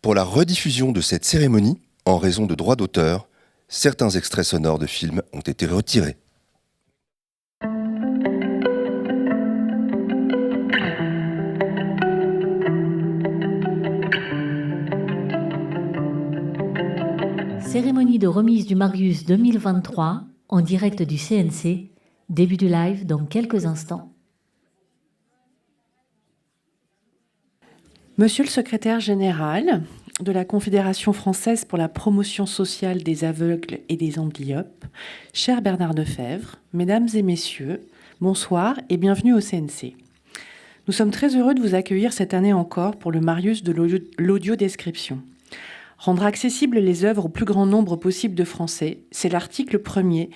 Pour la rediffusion de cette cérémonie, en raison de droits d'auteur, certains extraits sonores de films ont été retirés. Cérémonie de remise du Marius 2023 en direct du CNC. Début du live dans quelques instants. Monsieur le secrétaire général de la Confédération française pour la promotion sociale des aveugles et des amblyopes, cher Bernard Defebvre, mesdames et messieurs, bonsoir et bienvenue au CNC. Nous sommes très heureux de vous accueillir cette année encore pour le Marius de l'audiodescription. Rendre accessibles les œuvres au plus grand nombre possible de Français, c'est l'article 1er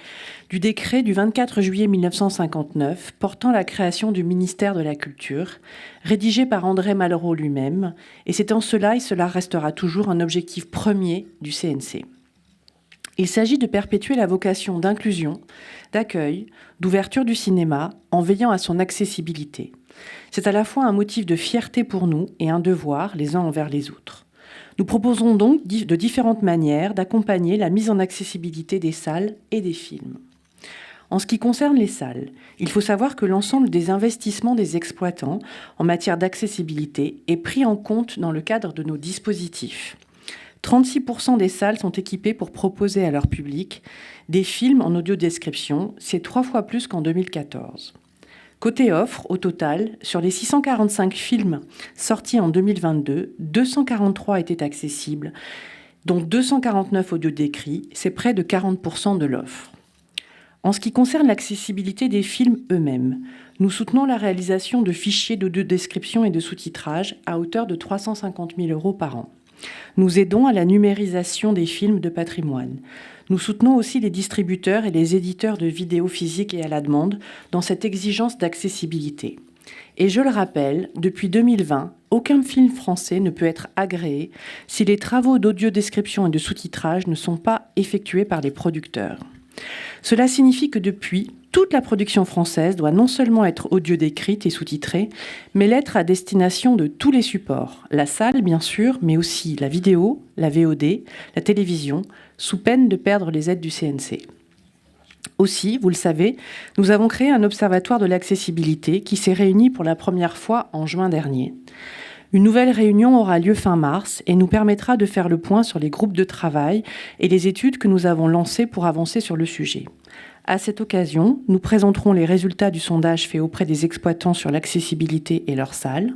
du décret du 24 juillet 1959 portant la création du ministère de la Culture, rédigé par André Malraux lui-même, et c'est en cela et cela restera toujours un objectif premier du CNC. Il s'agit de perpétuer la vocation d'inclusion, d'accueil, d'ouverture du cinéma en veillant à son accessibilité. C'est à la fois un motif de fierté pour nous et un devoir les uns envers les autres. Nous proposons donc de différentes manières d'accompagner la mise en accessibilité des salles et des films. En ce qui concerne les salles, il faut savoir que l'ensemble des investissements des exploitants en matière d'accessibilité est pris en compte dans le cadre de nos dispositifs. 36% des salles sont équipées pour proposer à leur public des films en audiodescription, c'est 3 fois plus qu'en 2014. Côté offre, au total, sur les 645 films sortis en 2022, 243 étaient accessibles, dont 249 audio-décrits, c'est près de 40% de l'offre. En ce qui concerne l'accessibilité des films eux-mêmes, nous soutenons la réalisation de fichiers d'audio-description et de sous-titrage à hauteur de 350 000 € par an. Nous aidons à la numérisation des films de patrimoine. Nous soutenons aussi les distributeurs et les éditeurs de vidéos physiques et à la demande dans cette exigence d'accessibilité. Et je le rappelle, depuis 2020, aucun film français ne peut être agréé si les travaux d'audiodescription et de sous-titrage ne sont pas effectués par les producteurs. Cela signifie que depuis, toute la production française doit non seulement être audio-décrite et sous-titrée, mais l'être à destination de tous les supports. La salle, bien sûr, mais aussi la vidéo, la VOD, la télévision, sous peine de perdre les aides du CNC. Aussi, vous le savez, nous avons créé un observatoire de l'accessibilité qui s'est réuni pour la première fois en juin dernier. Une nouvelle réunion aura lieu fin mars et nous permettra de faire le point sur les groupes de travail et les études que nous avons lancées pour avancer sur le sujet. À cette occasion, nous présenterons les résultats du sondage fait auprès des exploitants sur l'accessibilité et leurs salles.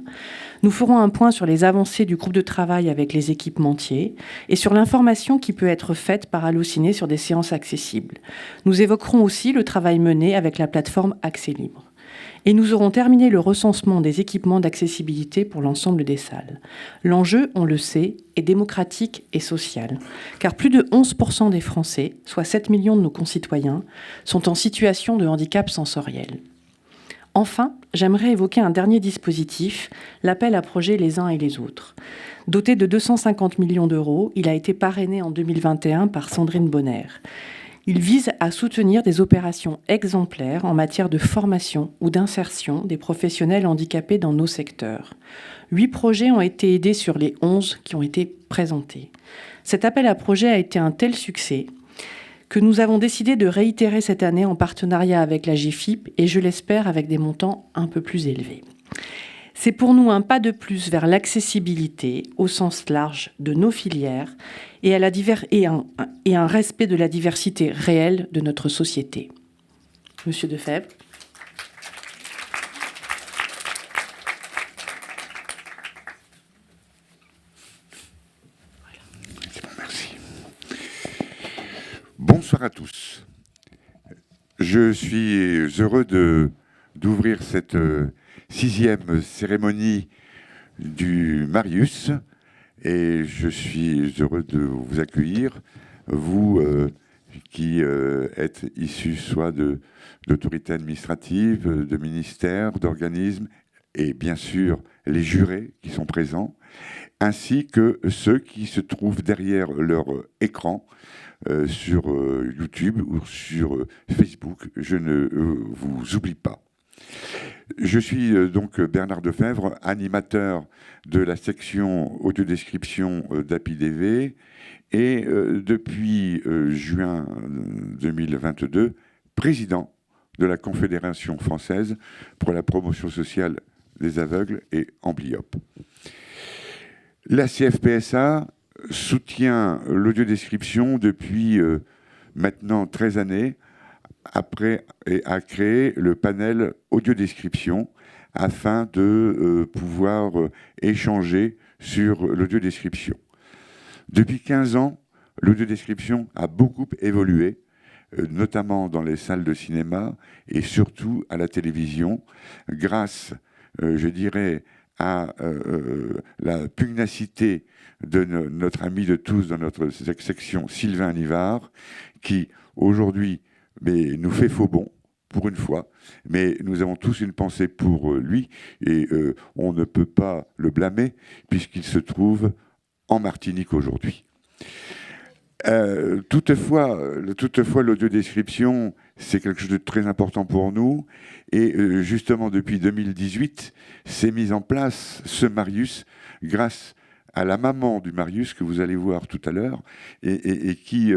Nous ferons un point sur les avancées du groupe de travail avec les équipementiers et sur l'information qui peut être faite par Allociné sur des séances accessibles. Nous évoquerons aussi le travail mené avec la plateforme Accès Libre. Et nous aurons terminé le recensement des équipements d'accessibilité pour l'ensemble des salles. L'enjeu, on le sait, est démocratique et social, car plus de 11% des Français, soit 7 millions de nos concitoyens, sont en situation de handicap sensoriel. Enfin, j'aimerais évoquer un dernier dispositif, l'appel à projets les uns et les autres. Doté de 250 millions d'euros, il a été parrainé en 2021 par Sandrine Bonner. Il vise à soutenir des opérations exemplaires en matière de formation ou d'insertion des professionnels handicapés dans nos secteurs. 8 projets ont été aidés sur les 11 qui ont été présentés. Cet appel à projet a été un tel succès que nous avons décidé de réitérer cette année en partenariat avec la GFIP et je l'espère avec des montants un peu plus élevés. C'est pour nous un pas de plus vers l'accessibilité au sens large de nos filières et un respect de la diversité réelle de notre société. Monsieur Defebvre. Merci. Bonsoir à tous. Je suis heureux d'ouvrir cette 6e cérémonie du Marius et je suis heureux de vous accueillir, vous qui êtes issus soit d'autorités administratives, de ministères, d'organismes et bien sûr les jurés qui sont présents, ainsi que ceux qui se trouvent derrière leur écran sur YouTube ou sur Facebook. Je ne vous oublie pas. Je suis donc Bernard Defebvre, animateur de la section audiodescription d'APIDV et depuis juin 2022, président de la Confédération française pour la promotion sociale des aveugles et amblyopes. La CFPSA soutient l'audiodescription depuis maintenant 13 années, après et a créé le panel audiodescription afin de pouvoir échanger sur l'audiodescription. Depuis 15 ans, l'audiodescription a beaucoup évolué, notamment dans les salles de cinéma et surtout à la télévision, grâce, je dirais, à la pugnacité de notre ami de tous dans notre section, Sylvain Nivard, qui aujourd'hui nous fait faux bond, pour une fois, mais nous avons tous une pensée pour lui et on ne peut pas le blâmer puisqu'il se trouve en Martinique aujourd'hui. Toutefois, l'audiodescription, c'est quelque chose de très important pour nous. Et justement, depuis 2018, s'est mis en place ce Marius grâce à la maman du Marius, que vous allez voir tout à l'heure, et qui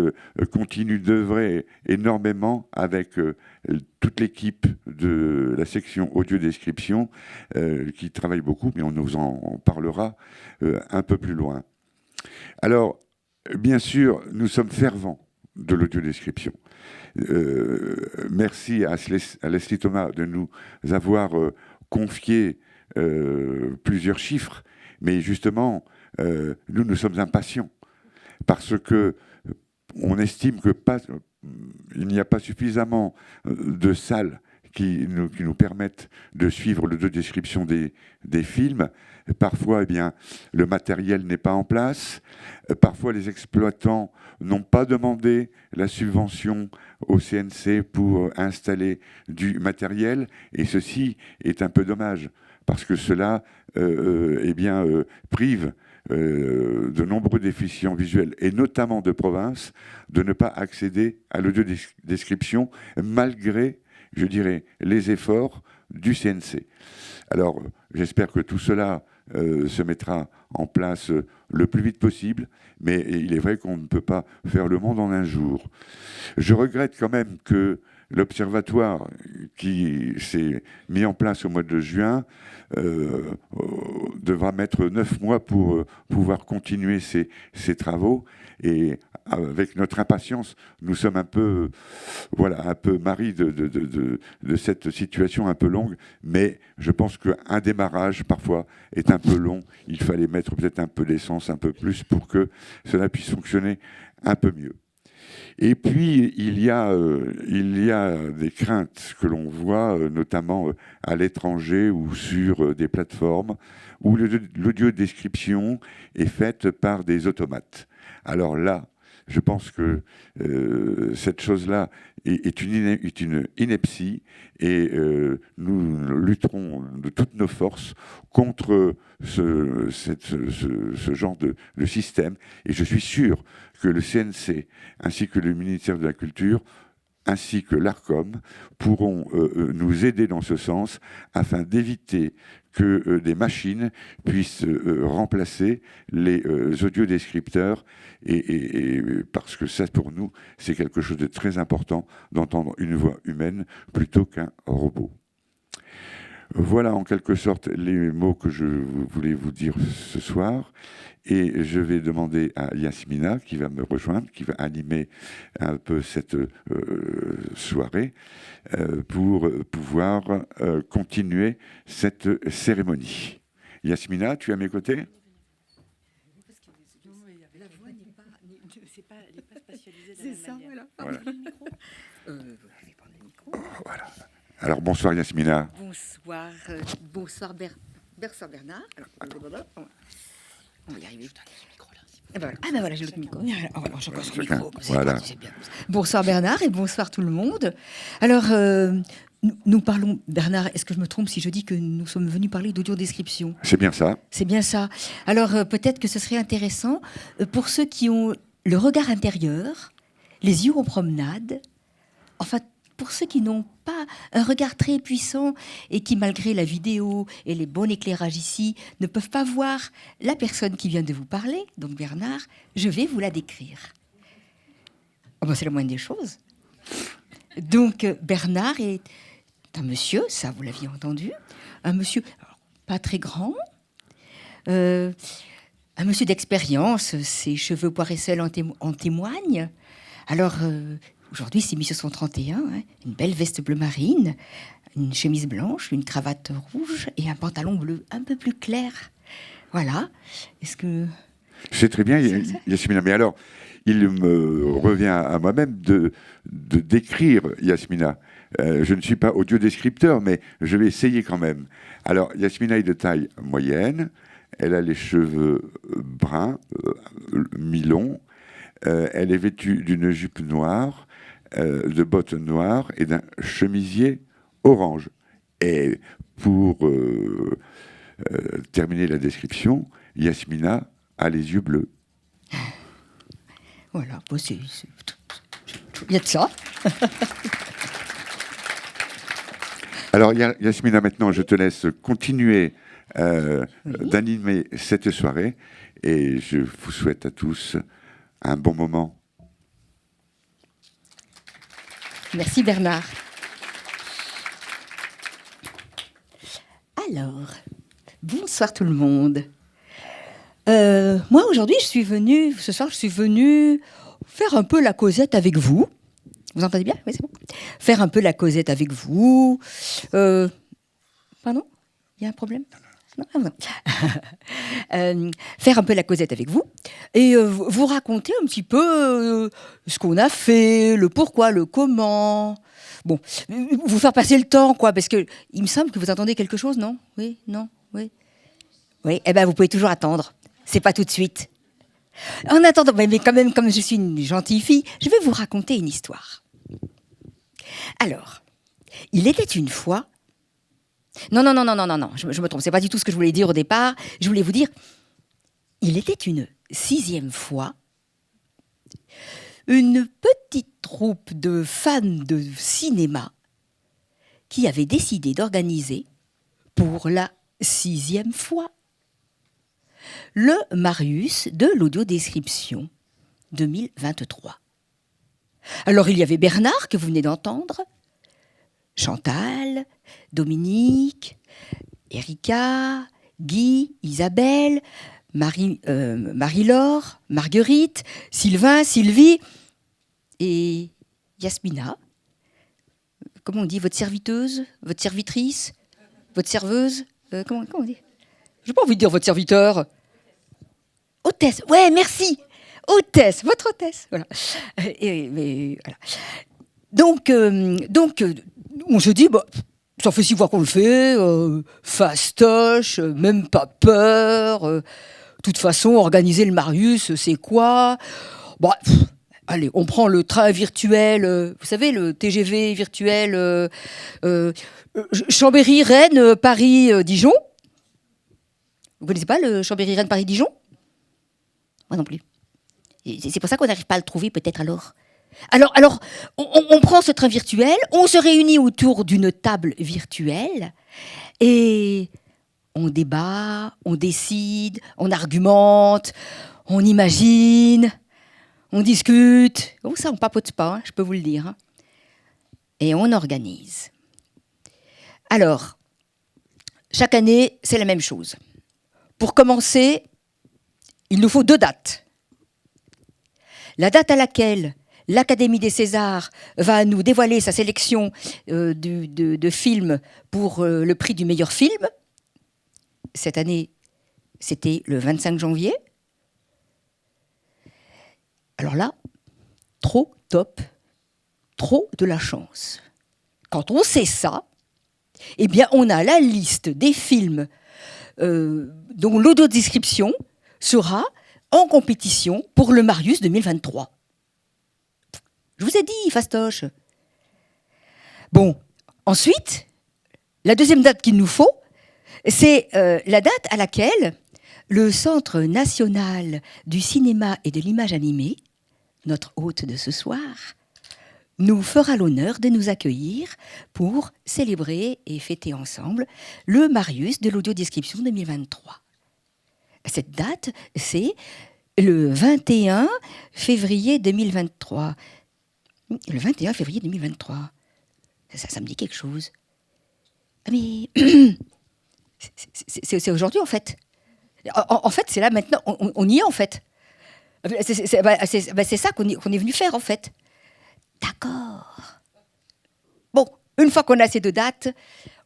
continue d'œuvrer énormément avec toute l'équipe de la section audiodescription, qui travaille beaucoup, mais on nous en parlera un peu plus loin. Alors, bien sûr, nous sommes fervents de l'audiodescription. Merci à Leslie Thomas de nous avoir confié plusieurs chiffres, mais justement, nous sommes impatients parce que on estime que il n'y a pas suffisamment de salles qui nous permettent de suivre l'audiodescription des films. Parfois, eh bien, le matériel n'est pas en place. Parfois, les exploitants n'ont pas demandé la subvention au CNC pour installer du matériel. Et ceci est un peu dommage, parce que cela prive de nombreux déficients visuels, et notamment de province, de ne pas accéder à l'audiodescription, malgré, je dirais, les efforts du CNC. Alors, j'espère que tout cela se mettra en place le plus vite possible, mais il est vrai qu'on ne peut pas faire le monde en un jour. Je regrette quand même que l'observatoire qui s'est mis en place au mois de juin devra mettre 9 mois pour pouvoir continuer ses travaux, et avec notre impatience, nous sommes un peu marris de cette situation un peu longue, mais je pense qu'un démarrage parfois est un peu long. Il fallait mettre peut-être un peu d'essence, un peu plus, pour que cela puisse fonctionner un peu mieux. Et puis, il y a des craintes que l'on voit, notamment à l'étranger ou sur des plateformes, où l'audiodescription est faite par des automates. Alors là, je pense que cette chose-là est une ineptie, et nous lutterons de toutes nos forces contre ce genre de système. Et je suis sûr que le CNC, ainsi que le ministère de la Culture, ainsi que l'ARCOM, pourront nous aider dans ce sens, afin d'éviter que des machines puissent remplacer les audiodescripteurs, et parce que ça, pour nous, c'est quelque chose de très important d'entendre une voix humaine plutôt qu'un robot. Voilà en quelque sorte les mots que je voulais vous dire ce soir. Et je vais demander à Yasmina, qui va me rejoindre, qui va animer un peu cette soirée, pour pouvoir continuer cette cérémonie. Yasmina, tu es à mes côtés ? La voix n'est pas spatialisée. C'est ça, voilà. Voilà. Je vais prendre le micro. Voilà. Alors bonsoir Yasmina. Bonsoir, bonsoir Bernard. Alors, on va y arriver. Ah ben voilà, j'ai l'autre micro. Alors, j'ai encore son micro. Voilà. C'est bien. Bonsoir Bernard et bonsoir tout le monde. Alors, nous parlons, Bernard, est-ce que je me trompe si je dis que nous sommes venus parler d'audiodescription ? C'est bien ça. C'est bien ça. Alors, peut-être que ce serait intéressant pour ceux qui ont le regard intérieur, les yeux en promenade, enfin, pour ceux qui n'ont pas un regard très puissant et qui, malgré la vidéo et les bons éclairages ici, ne peuvent pas voir la personne qui vient de vous parler, donc Bernard, je vais vous la décrire. Oh ben c'est la moindre des choses. Donc Bernard est un monsieur, ça vous l'aviez entendu, un monsieur alors, pas très grand, un monsieur d'expérience, ses cheveux poiressels en témoignent. Alors, aujourd'hui, c'est 1831, hein, une belle veste bleu marine, une chemise blanche, une cravate rouge et un pantalon bleu un peu plus clair. Voilà. Est-ce que... C'est très bien, Yasmina. Mais alors, il me revient à moi-même de décrire Yasmina. Je ne suis pas audiodescripteur, mais je vais essayer quand même. Alors, Yasmina est de taille moyenne. Elle a les cheveux bruns, mi-longs. Elle est vêtue d'une jupe noire, de bottes noires et d'un chemisier orange. Et pour terminer la description, Yasmina a les yeux bleus. Voilà, bon, il y a de ça. Alors Yasmina, maintenant je te laisse continuer d'animer cette soirée et je vous souhaite à tous un bon moment. Merci Bernard. Alors, bonsoir tout le monde. Moi aujourd'hui ce soir je suis venue faire un peu la causette avec vous. Vous entendez bien? Oui, c'est bon. Faire un peu la causette avec vous. Pardon? Il y a un problème? Non, non. Faire un peu la causette avec vous et vous raconter un petit peu ce qu'on a fait, le pourquoi, le comment. Bon, vous faire passer le temps, quoi, parce que il me semble que vous entendez quelque chose, non? Oui, non, oui. Oui, eh ben vous pouvez toujours attendre. C'est pas tout de suite. En attendant, mais quand même, comme je suis une gentille fille, je vais vous raconter une histoire. Alors, il était une fois... Non, je me trompe, c'est pas du tout ce que je voulais dire au départ. Je voulais vous dire, il était une 6e fois une petite troupe de fans de cinéma qui avait décidé d'organiser, pour la 6e fois, le Marius de l'audiodescription 2023. Alors il y avait Bernard que vous venez d'entendre, Chantal, Dominique, Erika, Guy, Isabelle, Marie-Laure, Marguerite, Sylvain, Sylvie et Yasmina. Comment on dit? Votre serviteuse? Votre servitrice? Votre serveuse? Comment on dit? J'ai pas envie de dire votre serviteur. Hôtesse, ouais, merci. Hôtesse, votre hôtesse. Voilà. Voilà. Donc, on se dit, bah, ça fait 6 fois qu'on le fait, fastoche, même pas peur. De toute façon, organiser le Marius, c'est quoi? Bah, allez, on prend le train virtuel, vous savez, le TGV virtuel, Chambéry, Rennes, Paris, Dijon. Vous connaissez pas le Chambéry, Rennes, Paris, Dijon? Moi non plus. C'est pour ça qu'on n'arrive pas à le trouver, peut-être alors. Alors, on prend ce train virtuel, on se réunit autour d'une table virtuelle et on débat, on décide, on argumente, on imagine, on discute. Oh, ça, on papote pas, hein, je peux vous le dire. Hein. Et on organise. Alors, chaque année, c'est la même chose. Pour commencer, il nous faut 2 dates. La date à laquelle l'Académie des Césars va nous dévoiler sa sélection de films pour le prix du meilleur film. Cette année, c'était le 25 janvier. Alors là, trop top, trop de la chance. Quand on sait ça, eh bien, on a la liste des films dont l'audiodescription sera en compétition pour le Marius 2023. Je vous ai dit, fastoche. Bon, ensuite, la deuxième date qu'il nous faut, c'est la date à laquelle le Centre national du cinéma et de l'image animée, notre hôte de ce soir, nous fera l'honneur de nous accueillir pour célébrer et fêter ensemble le Marius de l'audiodescription 2023. Cette date, c'est le 21 février 2023. Le 21 février 2023. Ça me dit quelque chose. Ah mais c'est aujourd'hui en fait. En fait, c'est là maintenant. On y est en fait. C'est ça qu'on est venu faire en fait. D'accord. Bon, une fois qu'on a ces deux dates,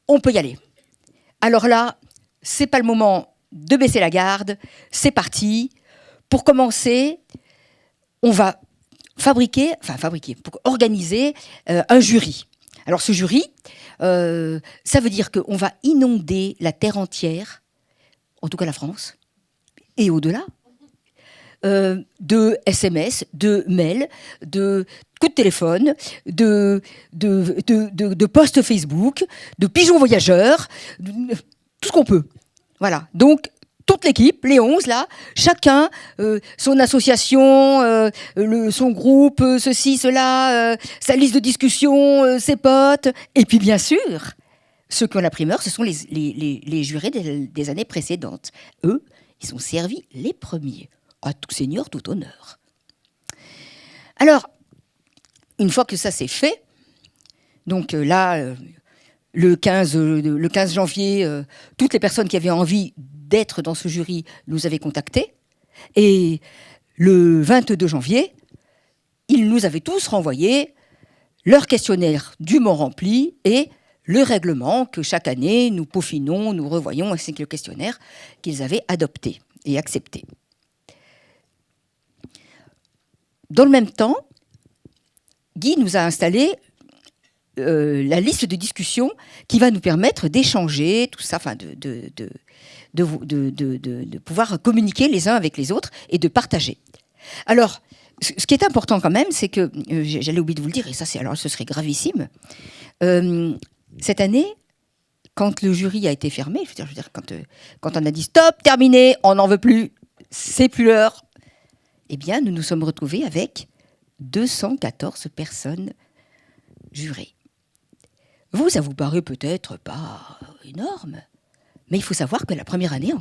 on peut y aller. Alors là, c'est pas le moment de baisser la garde. C'est parti. Pour commencer, on va pour organiser un jury. Alors ce jury, ça veut dire qu'on va inonder la terre entière, en tout cas la France, et au-delà, de SMS, de mails, de coups de téléphone, de posts Facebook, de pigeons voyageurs, tout ce qu'on peut. Voilà. Donc, toute l'équipe, les 11 là, chacun, son association, son groupe, ceci, cela, sa liste de discussion, ses potes. Et puis, bien sûr, ceux qui ont la primeur, ce sont les jurés des années précédentes. Eux, ils sont servis les premiers. À tout seigneur, tout honneur. Alors, une fois que ça c'est fait, donc là, le 15 janvier, toutes les personnes qui avaient envie d'être dans ce jury nous avaient contactés. Et le 22 janvier, ils nous avaient tous renvoyé leur questionnaire dûment rempli et le règlement que chaque année nous peaufinons, nous revoyons, ainsi que le questionnaire qu'ils avaient adopté et accepté. Dans le même temps, Guy nous a installé la liste de discussion qui va nous permettre d'échanger, tout ça, enfin de pouvoir communiquer les uns avec les autres et de partager. Alors, ce qui est important quand même, c'est que, j'allais oublier de vous le dire, et ça, ce serait gravissime, cette année, quand le jury a été fermé, je veux dire quand on a dit stop, terminé, on n'en veut plus, c'est plus l'heure, eh bien, nous nous sommes retrouvés avec 214 personnes jurées. Vous, ça vous paraît peut-être pas énorme, mais il faut savoir que la première année, en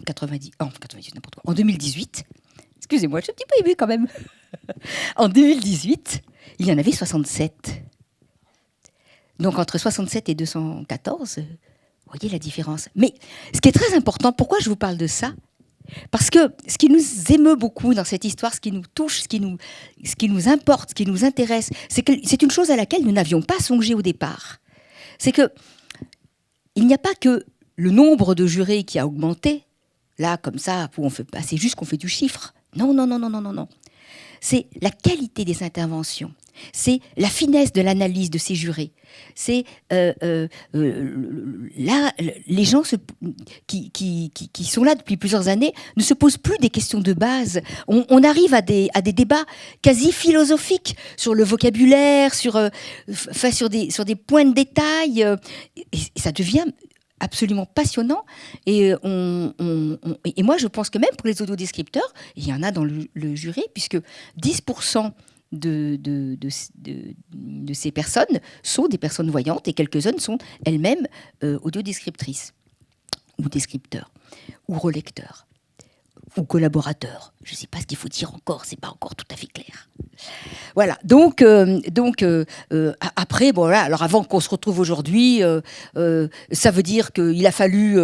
2018, excusez-moi, je suis un petit peu émue quand même, en 2018, il y en avait 67. Donc, entre 67 et 214, vous voyez la différence. Mais ce qui est très important, pourquoi je vous parle de ça ? Parce que ce qui nous émeut beaucoup dans cette histoire, ce qui nous touche, ce qui nous importe, ce qui nous intéresse, c'est que c'est une chose à laquelle nous n'avions pas songé au départ. C'est que il n'y a pas que le nombre de jurés qui a augmenté, là, comme ça, où c'est juste qu'on fait du chiffre. Non. C'est la qualité des interventions. C'est la finesse de l'analyse de ces jurés. C'est là, les gens qui sont là depuis plusieurs années ne se posent plus des questions de base. On arrive à des débats quasi philosophiques sur le vocabulaire, sur des points de détail. Et ça devient absolument passionnant. Et moi, je pense que même pour les audiodescripteurs, il y en a dans le jury, puisque 10% de ces personnes sont des personnes voyantes et quelques-unes sont elles-mêmes audiodescriptrices ou descripteurs ou relecteurs ou collaborateurs. Je ne sais pas ce qu'il faut dire encore, c'est pas encore tout à fait clair. Voilà, donc après, bon, voilà, alors avant qu'on se retrouve aujourd'hui, ça veut dire qu'il a fallu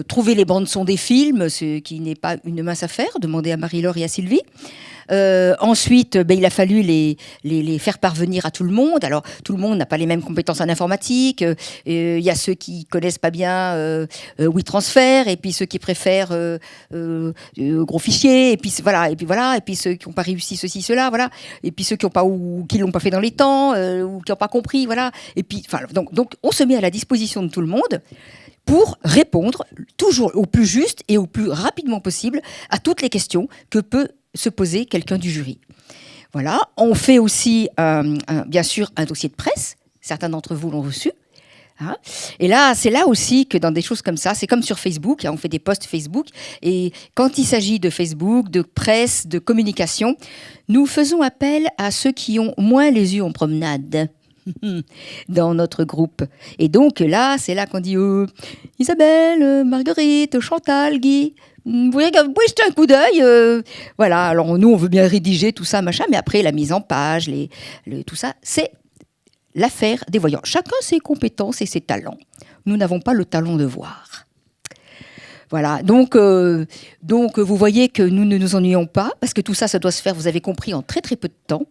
trouver les bandes-son des films, ce qui n'est pas une mince affaire, demander à Marie-Laure et à Sylvie. Ensuite, il a fallu les faire parvenir à tout le monde. Alors, tout le monde n'a pas les mêmes compétences en informatique. Il y a ceux qui connaissent pas bien WeTransfer, et puis ceux qui préfèrent gros fichiers, et puis voilà, et puis ceux qui n'ont pas réussi ceci, cela, voilà, et puis ceux qui l'ont pas fait dans les temps, ou qui n'ont pas compris, voilà. Et puis, donc, on se met à la disposition de tout le monde pour répondre toujours au plus juste et au plus rapidement possible à toutes les questions que peut se poser quelqu'un du jury. Voilà, on fait aussi bien sûr un dossier de presse, certains d'entre vous l'ont reçu, Hein. Et là, c'est là aussi que dans des choses comme ça, c'est comme sur Facebook, hein, on fait des posts Facebook, et quand il s'agit de Facebook, de presse, de communication, nous faisons appel à ceux qui ont moins les yeux en promenade dans notre groupe. Et donc là, c'est là qu'on dit Isabelle, Marguerite, Chantal, Guy, vous pouvez jeter un coup d'œil. Voilà, alors nous, on veut bien rédiger tout ça, machin, mais après, la mise en page, tout ça, c'est l'affaire des voyants. Chacun ses compétences et ses talents. Nous n'avons pas le talent de voir. Voilà, donc vous voyez que nous ne nous ennuyons pas, parce que tout ça, ça doit se faire, vous avez compris, en très très peu de temps.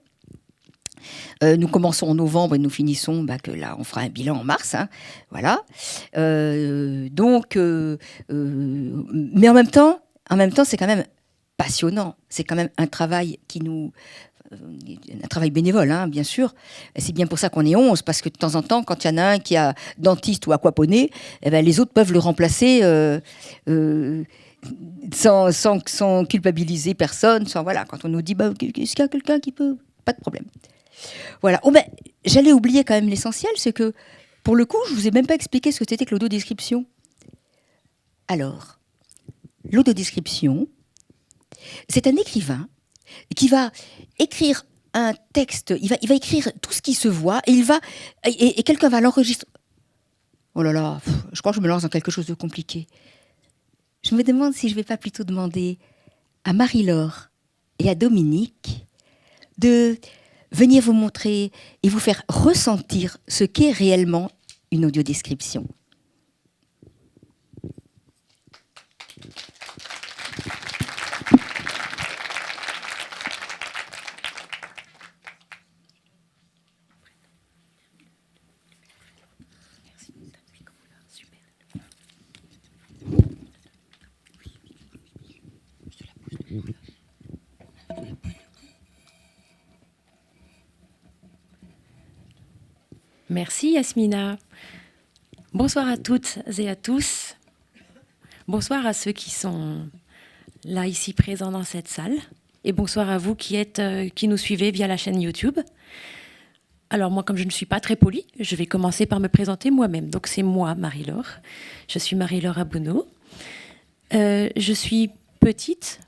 Nous commençons en novembre et nous finissons, que là, on fera un bilan en mars. Hein, voilà. Mais en même temps, c'est quand même passionnant. C'est quand même un travail un travail bénévole, hein, bien sûr. Et c'est bien pour ça qu'on est 11, parce que de temps en temps, quand il y en a un qui a dentiste ou aquaponé, les autres peuvent le remplacer sans culpabiliser personne. Voilà, quand on nous dit, est-ce qu'il y a quelqu'un qui peut... Pas de problème. Voilà. J'allais oublier quand même l'essentiel, c'est que, pour le coup, je ne vous ai même pas expliqué ce que c'était que l'audiodescription. Alors, l'audiodescription, c'est un écrivain qui va écrire un texte, il va écrire tout ce qui se voit, et quelqu'un va l'enregistrer. Oh là là, je crois que je me lance dans quelque chose de compliqué. Je me demande si je ne vais pas plutôt demander à Marie-Laure et à Dominique de venir vous montrer et vous faire ressentir ce qu'est réellement une audiodescription. Merci Yasmina. Bonsoir à toutes et à tous. Bonsoir à ceux qui sont là ici présents dans cette salle. Et bonsoir à vous qui nous suivez via la chaîne YouTube. Alors moi, comme je ne suis pas très polie, je vais commencer par me présenter moi-même. Donc c'est moi, Marie-Laure. Je suis Marie-Laure Abouno. Je suis petite.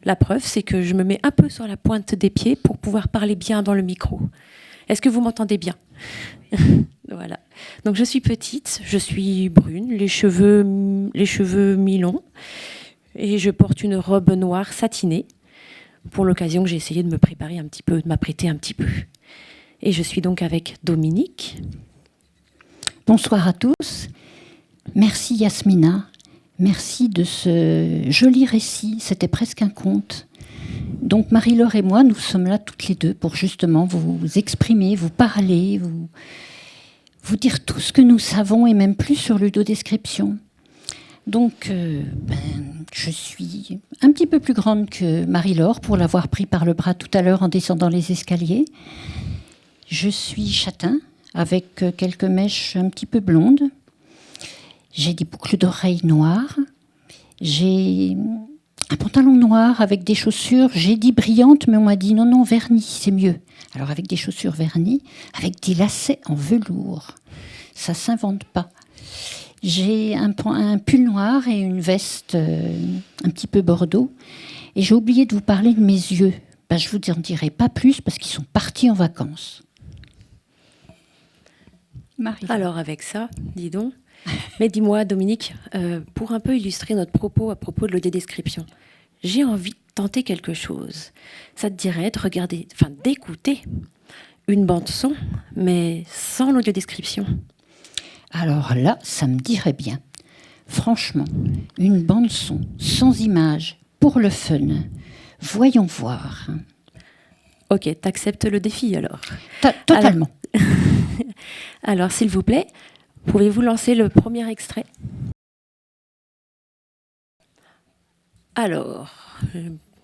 La preuve, c'est que je me mets un peu sur la pointe des pieds pour pouvoir parler bien dans le micro. Est-ce que vous m'entendez bien? Voilà. Donc je suis petite, je suis brune, les cheveux mi-longs, et je porte une robe noire satinée. Pour l'occasion, j'ai essayé de me préparer un petit peu, de m'apprêter un petit peu. Et je suis donc avec Dominique. Bonsoir à tous. Merci Yasmina. Merci de ce joli récit. C'était presque un conte. Donc Marie-Laure et moi, nous sommes là toutes les deux pour justement vous exprimer, vous parler, vous dire tout ce que nous savons et même plus sur l'audiodescription. Donc, je suis un petit peu plus grande que Marie-Laure pour l'avoir pris par le bras tout à l'heure en descendant les escaliers. Je suis châtain avec quelques mèches un petit peu blondes. J'ai des boucles d'oreilles noires. J'ai un pantalon noir avec des chaussures, j'ai dit brillantes, mais on m'a dit non, vernis, c'est mieux. Alors avec des chaussures vernies, avec des lacets en velours. Ça s'invente pas. J'ai un pull noir et une veste un petit peu bordeaux. Et j'ai oublié de vous parler de mes yeux. Je vous en dirai pas plus parce qu'ils sont partis en vacances. Marie. Alors avec ça, dis donc. Mais dis-moi, Dominique, pour un peu illustrer notre propos à propos de l'audiodescription, j'ai envie de tenter quelque chose. Ça te dirait d'écouter une bande-son, mais sans l'audiodescription? Alors là, ça me dirait bien. Franchement, une bande-son sans image, pour le fun. Voyons voir. Ok, t'acceptes le défi alors? Totalement. Alors, s'il vous plaît, pouvez-vous lancer le premier extrait? Alors,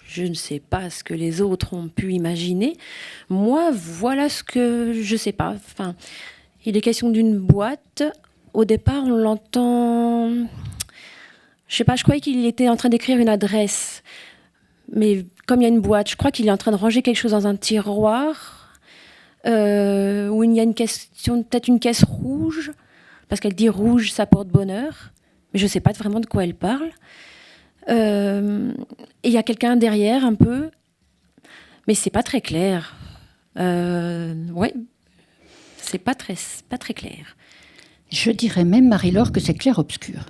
je ne sais pas ce que les autres ont pu imaginer. Moi, voilà ce que je sais pas. Enfin, il est question d'une boîte. Au départ, on l'entend... Je sais pas, je croyais qu'il était en train d'écrire une adresse. Mais comme il y a une boîte, je crois qu'il est en train de ranger quelque chose dans un tiroir. Où il y a une question, peut-être une caisse rouge. parce qu'elle dit rouge, ça porte bonheur, mais je ne sais pas vraiment de quoi elle parle. Et il y a quelqu'un derrière un peu, mais c'est pas très clair. Ouais, c'est pas très clair. Je dirais même, Marie-Laure, que c'est clair-obscur.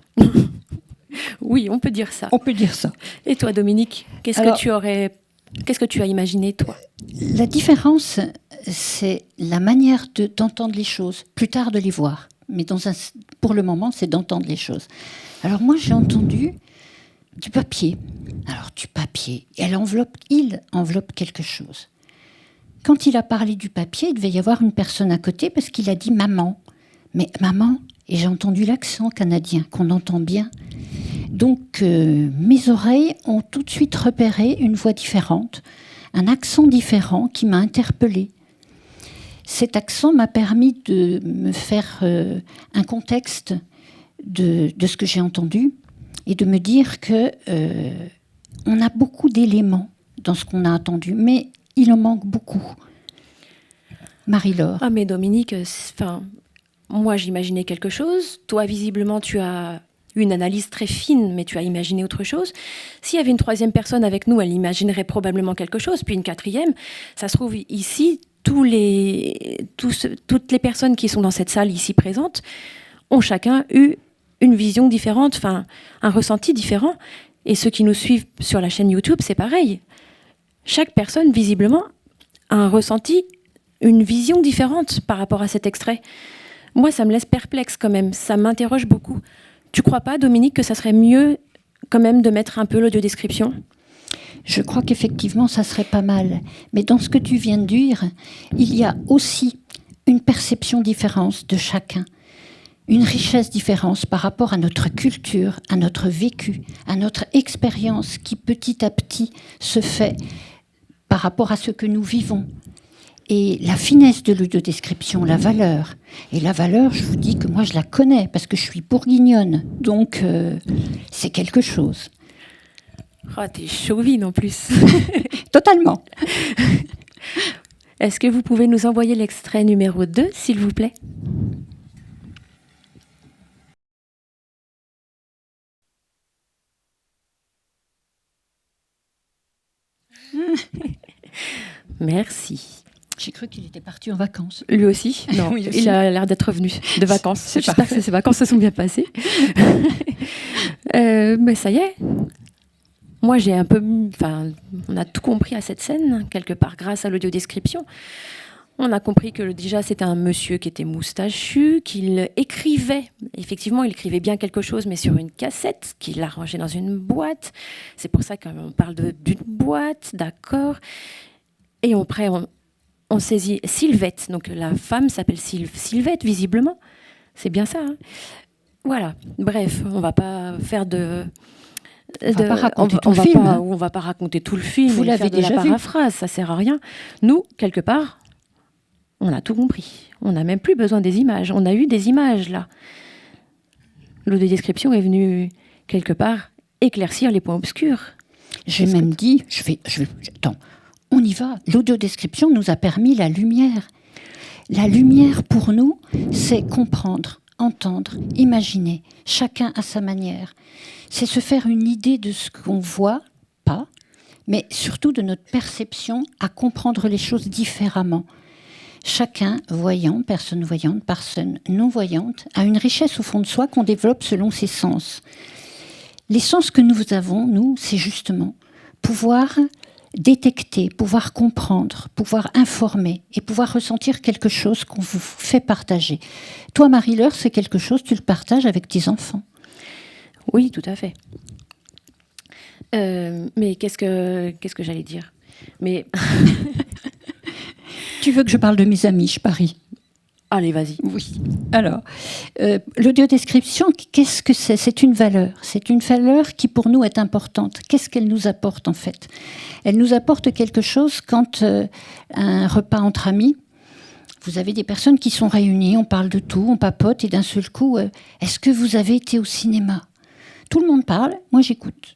Oui, on peut dire ça. On peut dire ça. Et toi, Dominique, qu'est-ce que tu as imaginé, toi? La différence, c'est la manière d'entendre les choses, plus tard de les voir. Mais pour le moment, c'est d'entendre les choses. Alors moi, j'ai entendu du papier. Alors du papier, il enveloppe quelque chose. Quand il a parlé du papier, il devait y avoir une personne à côté parce qu'il a dit maman. Mais maman, et j'ai entendu l'accent canadien qu'on entend bien. Donc mes oreilles ont tout de suite repéré une voix différente, un accent différent qui m'a interpellée. Cet accent m'a permis de me faire un contexte de ce que j'ai entendu et de me dire que on a beaucoup d'éléments dans ce qu'on a entendu, mais il en manque beaucoup. Marie-Laure. Ah mais Dominique, moi j'imaginais quelque chose. Toi visiblement tu as une analyse très fine, mais tu as imaginé autre chose. S'il y avait une troisième personne avec nous, elle imaginerait probablement quelque chose, puis une quatrième. Ça se trouve ici, toutes les personnes qui sont dans cette salle ici présentes ont chacun eu une vision différente, un ressenti différent. Et ceux qui nous suivent sur la chaîne YouTube, c'est pareil. Chaque personne, visiblement, a un ressenti, une vision différente par rapport à cet extrait. Moi, ça me laisse perplexe quand même. Ça m'interroge beaucoup. Tu crois pas, Dominique, que ça serait mieux quand même de mettre un peu l'audiodescription ? Je crois qu'effectivement, ça serait pas mal. Mais dans ce que tu viens de dire, il y a aussi une perception différente de chacun. Une richesse différente par rapport à notre culture, à notre vécu, à notre expérience qui petit à petit se fait par rapport à ce que nous vivons. Et la finesse de l'audiodescription, la valeur. Et la valeur, je vous dis que moi je la connais parce que je suis bourguignonne. Donc c'est quelque chose. Oh, t'es chauvine en plus. Totalement. Est-ce que vous pouvez nous envoyer l'extrait numéro 2, s'il vous plaît ? Merci. J'ai cru qu'il était parti en vacances. Lui aussi ? Non, Oui, aussi. il a l'air d'être revenu de vacances. C'est J'espère parfait. que ses vacances se sont bien passées. Mais ça y est. Moi, on a tout compris à cette scène, quelque part, grâce à l'audiodescription. On a compris que déjà, c'était un monsieur qui était moustachu, qu'il écrivait. Effectivement, il écrivait bien quelque chose, mais sur une cassette, qu'il a rangée dans une boîte. C'est pour ça qu'on parle d'une boîte, d'accord. Et après, on saisit Sylvette. Donc, la femme s'appelle Sylvette, visiblement. C'est bien ça, hein. Voilà. Bref, on ne va pas faire On va pas raconter tout le film. On va pas raconter tout le film. Vous et l'avez faire de déjà la vu. paraphrase, ça sert à rien. Nous, quelque part, on a tout compris. On n'a même plus besoin des images. On a eu des images, là. L'audiodescription est venue, quelque part, éclaircir les points obscurs. J'ai même dit, attends, on y va. L'audiodescription nous a permis la lumière. La lumière, pour nous, c'est comprendre, entendre, imaginer, chacun à sa manière. C'est se faire une idée de ce qu'on voit, pas, mais surtout de notre perception à comprendre les choses différemment. Chacun, voyant, personne voyante, personne non-voyante, a une richesse au fond de soi qu'on développe selon ses sens. Les sens que nous avons, nous, c'est justement pouvoir détecter, pouvoir comprendre, pouvoir informer et pouvoir ressentir quelque chose qu'on vous fait partager. Toi, Marie-Laure, c'est quelque chose, tu le partages avec tes enfants. Oui, tout à fait. Mais qu'est-ce que j'allais dire ? Mais Tu veux que je parle de mes amis, je parie. allez, vas-y. Oui. Alors, l'audiodescription, qu'est-ce que c'est ? C'est une valeur. C'est une valeur qui, pour nous, est importante. Qu'est-ce qu'elle nous apporte, en fait ? Elle nous apporte quelque chose quand un repas entre amis, vous avez des personnes qui sont réunies, on parle de tout, on papote, et d'un seul coup, est-ce que vous avez été au cinéma ? Tout le monde parle, moi j'écoute.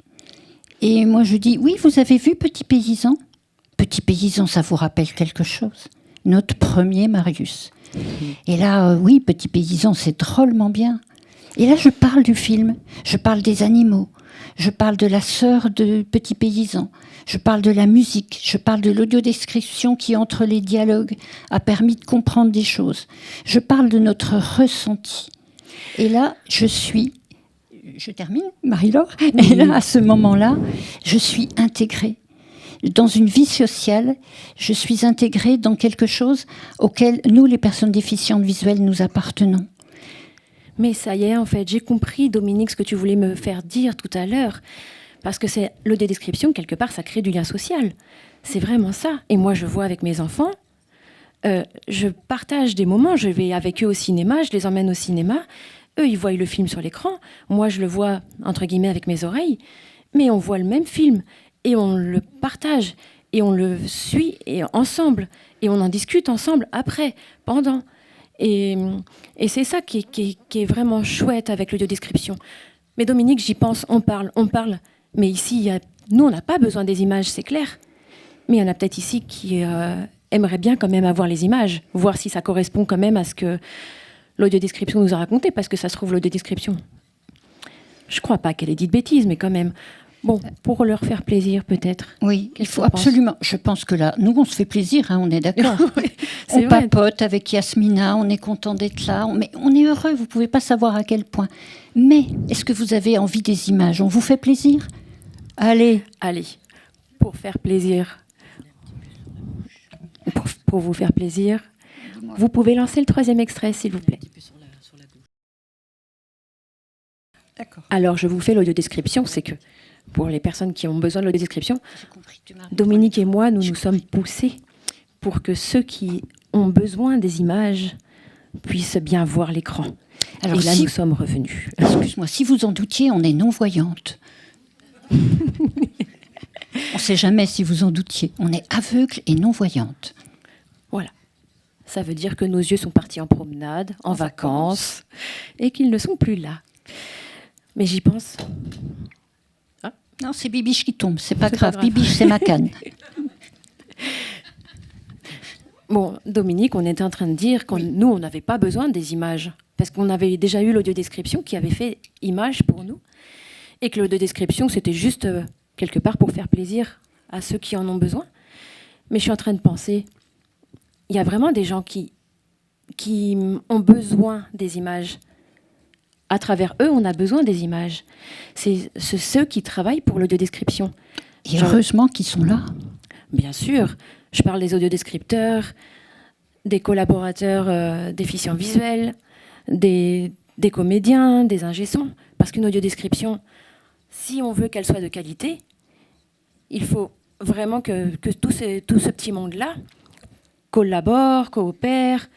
Et moi je dis, oui, vous avez vu Petit Paysan ? Petit Paysan, ça vous rappelle quelque chose ? notre premier Marius. Et là, oui, Petit Paysan, c'est drôlement bien. Et là, je parle du film, je parle des animaux, je parle de la sœur de Petit Paysan, je parle de la musique, je parle de l'audiodescription qui, entre les dialogues, a permis de comprendre des choses. Je parle de notre ressenti. Et là, je termine, Marie-Laure, et là, à ce moment-là, je suis intégrée. Dans une vie sociale, je suis intégrée dans quelque chose auquel nous, les personnes déficientes visuelles, nous appartenons. Mais ça y est, en fait, j'ai compris, Dominique, ce que tu voulais me faire dire tout à l'heure. Parce que c'est l'audiodescription, quelque part, ça crée du lien social. C'est vraiment ça. Et moi, je vois avec mes enfants, je partage des moments, je vais avec eux au cinéma, je les emmène au cinéma. Eux, ils voient le film sur l'écran. Moi, je le vois, entre guillemets, avec mes oreilles. Mais on voit le même film. Et on le partage. Et on le suit ensemble. Et on en discute ensemble après, pendant. Et c'est ça qui est vraiment chouette avec l'audiodescription. Mais Dominique, j'y pense, on parle. Mais ici, nous, on n'a pas besoin des images, c'est clair. Mais il y en a peut-être ici qui aimeraient bien quand même avoir les images, voir si ça correspond quand même à ce que l'audiodescription nous a raconté, parce que ça se trouve, l'audiodescription, je ne crois pas qu'elle ait dit de bêtises, mais quand même. Bon, pour leur faire plaisir, peut-être. Oui, il faut absolument. Je pense que là, nous, on se fait plaisir, hein, on est d'accord. On papote avec Yasmina, on est content d'être là, mais on est heureux, vous ne pouvez pas savoir à quel point. Mais est-ce que vous avez envie des images? On vous fait plaisir? Allez, pour faire plaisir, pour vous faire plaisir, vous pouvez lancer le 3e extrait, s'il vous plaît. d'accord. Alors, je vous fais l'audiodescription, c'est que pour les personnes qui ont besoin de l'audiodescription, Dominique et moi, nous nous sommes poussés pour que ceux qui ont besoin des images puissent bien voir l'écran. Alors, et là, nous sommes revenus. Excuse-moi, si vous en doutiez, on est non-voyante. On ne sait jamais si vous en doutiez. On est aveugle et non-voyante. Voilà. Ça veut dire que nos yeux sont partis en promenade, en vacances, et qu'ils ne sont plus là. Mais j'y pense. Ah. Non, c'est Bibiche qui tombe, c'est pas grave. Bibiche, c'est ma canne. Bon, Dominique, on était en train de dire que nous, on n'avait pas besoin des images, parce qu'on avait déjà eu l'audiodescription qui avait fait image pour nous, et que l'audiodescription, c'était juste quelque part pour faire plaisir à ceux qui en ont besoin. Mais je suis en train de penser, il y a vraiment des gens qui ont besoin des images. À travers eux, on a besoin des images. C'est ceux qui travaillent pour l'audiodescription. Et heureusement qu'ils sont là. Bien sûr. Je parle des audiodescripteurs, des collaborateurs déficients visuels, des comédiens, des ingé-sons. Parce qu'une audiodescription, si on veut qu'elle soit de qualité, il faut vraiment que tout ce petit monde-là collabore, coopère.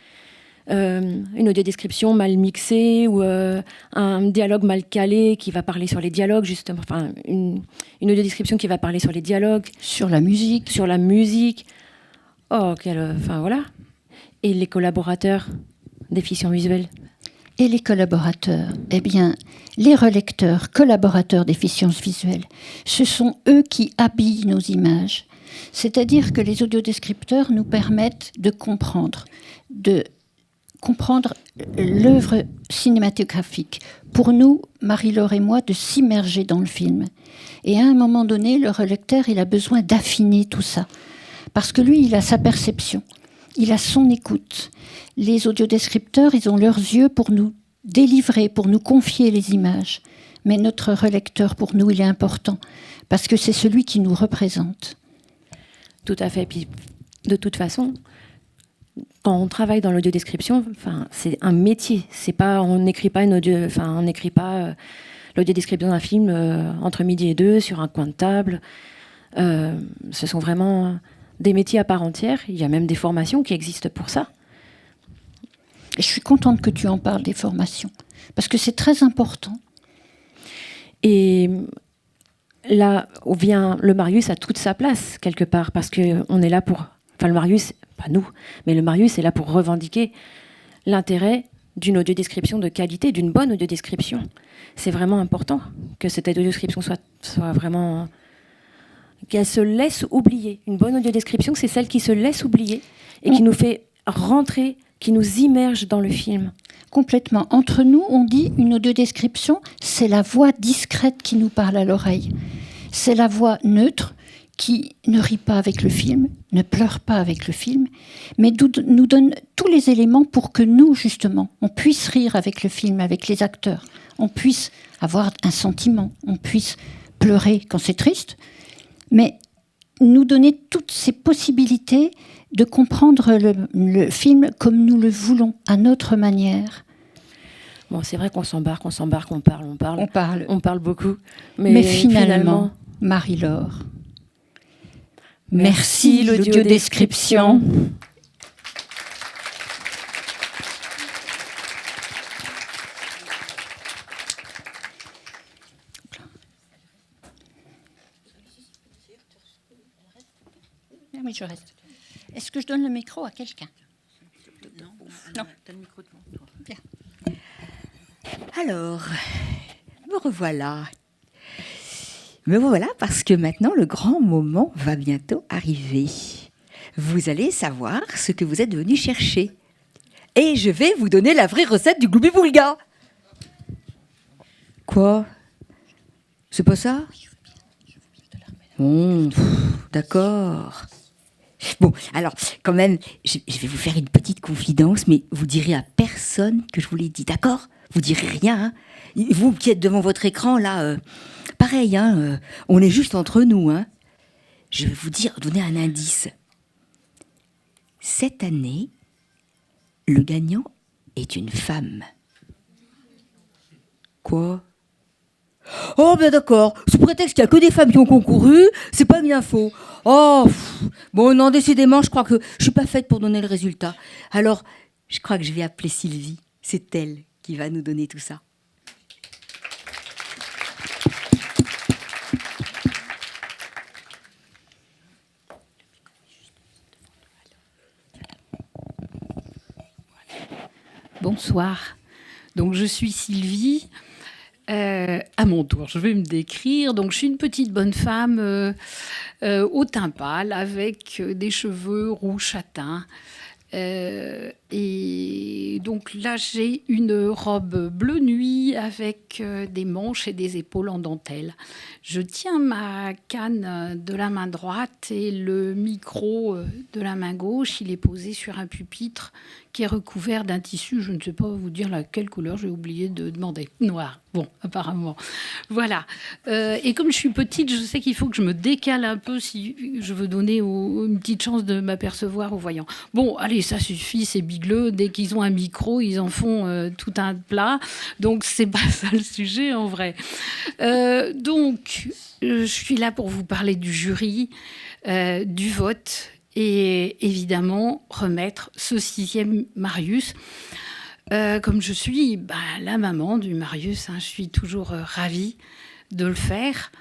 Une audiodescription mal mixée ou un dialogue mal calé qui va parler sur les dialogues, justement. Enfin, une audiodescription qui va parler sur les dialogues. Sur la musique. Sur la musique. Oh, enfin, voilà. Et les collaborateurs déficients visuels. Et les collaborateurs, eh bien, les relecteurs, collaborateurs déficience visuelle, ce sont eux qui habillent nos images. C'est-à-dire que les audiodescripteurs nous permettent de comprendre l'œuvre cinématographique. Pour nous, Marie-Laure et moi, de s'immerger dans le film. Et à un moment donné, le relecteur, il a besoin d'affiner tout ça. Parce que lui, il a sa perception. Il a son écoute. Les audiodescripteurs, ils ont leurs yeux pour nous délivrer, pour nous confier les images. Mais notre relecteur, pour nous, il est important. Parce que c'est celui qui nous représente. Tout à fait. Puis, de toute façon, quand on travaille dans l'audiodescription, c'est un métier. C'est pas, on n'écrit pas l'audiodescription d'un film entre midi et 2 sur un coin de table. Ce sont vraiment des métiers à part entière. Il y a même des formations qui existent pour ça. Et je suis contente que tu en parles des formations, parce que c'est très important. Et là, le Marius a toute sa place, quelque part, parce qu'on est là pour... Enfin, le Marius, pas nous, mais le Marius est là pour revendiquer l'intérêt d'une audiodescription de qualité, d'une bonne audiodescription. C'est vraiment important que cette audiodescription soit vraiment... qu'elle se laisse oublier. Une bonne audiodescription, c'est celle qui se laisse oublier et qui nous fait rentrer, qui nous immerge dans le film. Complètement. Entre nous, on dit une audiodescription, c'est la voix discrète qui nous parle à l'oreille. C'est la voix neutre qui ne rit pas avec le film, ne pleure pas avec le film, mais nous donne tous les éléments pour que nous, justement, on puisse rire avec le film, avec les acteurs, on puisse avoir un sentiment, on puisse pleurer quand c'est triste, mais nous donner toutes ces possibilités de comprendre le film comme nous le voulons, à notre manière. Bon, c'est vrai qu'on s'embarque, on parle. On parle beaucoup. Mais finalement, Marie-Laure, merci l'audiodescription. Oui, je reste. Est-ce que je donne le micro à quelqu'un? Non. T'as le micro devant toi. Bien. Alors, me revoilà. Me revoilà parce que maintenant, le grand moment va bientôt arriver. Vous allez savoir ce que vous êtes venu chercher. Et je vais vous donner la vraie recette du gloubi-boulga. Quoi? C'est pas ça? Bon, d'accord. Bon, alors, quand même, je vais vous faire une petite confidence, mais vous direz à personne que je vous l'ai dit, d'accord? Vous direz rien, hein? Vous qui êtes devant votre écran, là, pareil, hein, on est juste entre nous, hein? Je vais vous donner un indice. Cette année, le gagnant est une femme. Quoi? Oh, ben d'accord, sous prétexte qu'il n'y a que des femmes qui ont concouru, c'est pas bien faux. Oh, bon, non, décidément, je crois que je suis pas faite pour donner le résultat. Alors, je crois que je vais appeler Sylvie. C'est elle qui va nous donner tout ça. Bonsoir. Donc, je suis Sylvie. À mon tour, je vais me décrire. Donc, je suis une petite bonne femme au teint pâle avec des cheveux roux châtains. Et donc là, j'ai une robe bleu nuit avec des manches et des épaules en dentelle. Je tiens ma canne de la main droite et le micro de la main gauche. Il est posé sur un pupitre qui est recouvert d'un tissu. Je ne sais pas vous dire laquelle couleur, j'ai oublié de demander. Noir. Bon, apparemment. Voilà. Et comme je suis petite, je sais qu'il faut que je me décale un peu si je veux donner une petite chance de m'apercevoir aux voyants. Bon, allez, ça suffit, c'est bigleux. Dès qu'ils ont un micro, ils en font tout un plat. Donc, c'est pas ça le sujet, en vrai. Donc, je suis là pour vous parler du jury, du vote et évidemment remettre ce 6e Marius. Comme je suis la maman du Marius, hein, je suis toujours ravie de le faire.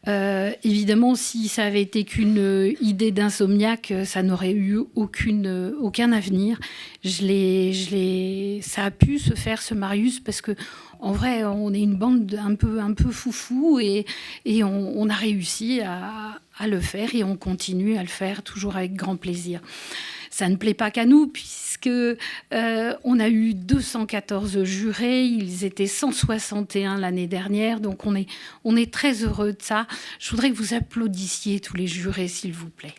Évidemment, si ça avait été qu'une idée d'insomniaque, ça n'aurait eu aucun avenir. Ça a pu se faire, ce Marius, parce que en vrai, on est une bande un peu foufou et on a réussi à le faire et on continue à le faire toujours avec grand plaisir. Ça ne plaît pas qu'à nous, puisque on a eu 214 jurés, ils étaient 161 l'année dernière, donc on est très heureux de ça. Je voudrais que vous applaudissiez tous les jurés, s'il vous plaît.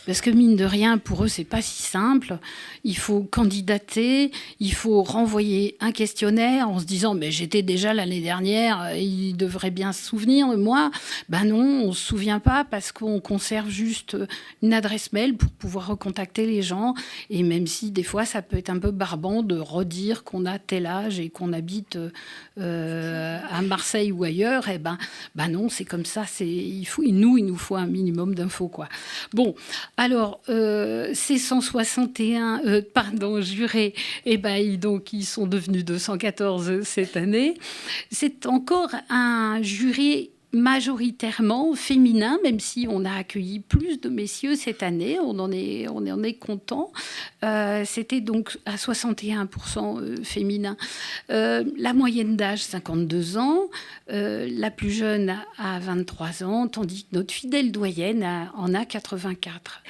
Parce que mine de rien, pour eux, c'est pas si simple. Il faut candidater, il faut renvoyer un questionnaire en se disant mais j'étais déjà l'année dernière, ils devraient bien se souvenir de moi. Ben non, on se souvient pas parce qu'on conserve juste une adresse mail pour pouvoir recontacter les gens. Et même si des fois ça peut être un peu barbant de redire qu'on a tel âge et qu'on habite à Marseille ou ailleurs, et ben non, c'est comme ça. Il nous faut un minimum d'infos, quoi. Bon. Alors, ces 161 jurés, donc, ils sont devenus 214 cette année. C'est encore un jury majoritairement féminin, même si on a accueilli plus de messieurs cette année, on en est content. C'était donc à 61% féminin. La moyenne d'âge, 52 ans, la plus jeune a 23 ans, tandis que notre fidèle doyenne en a 84.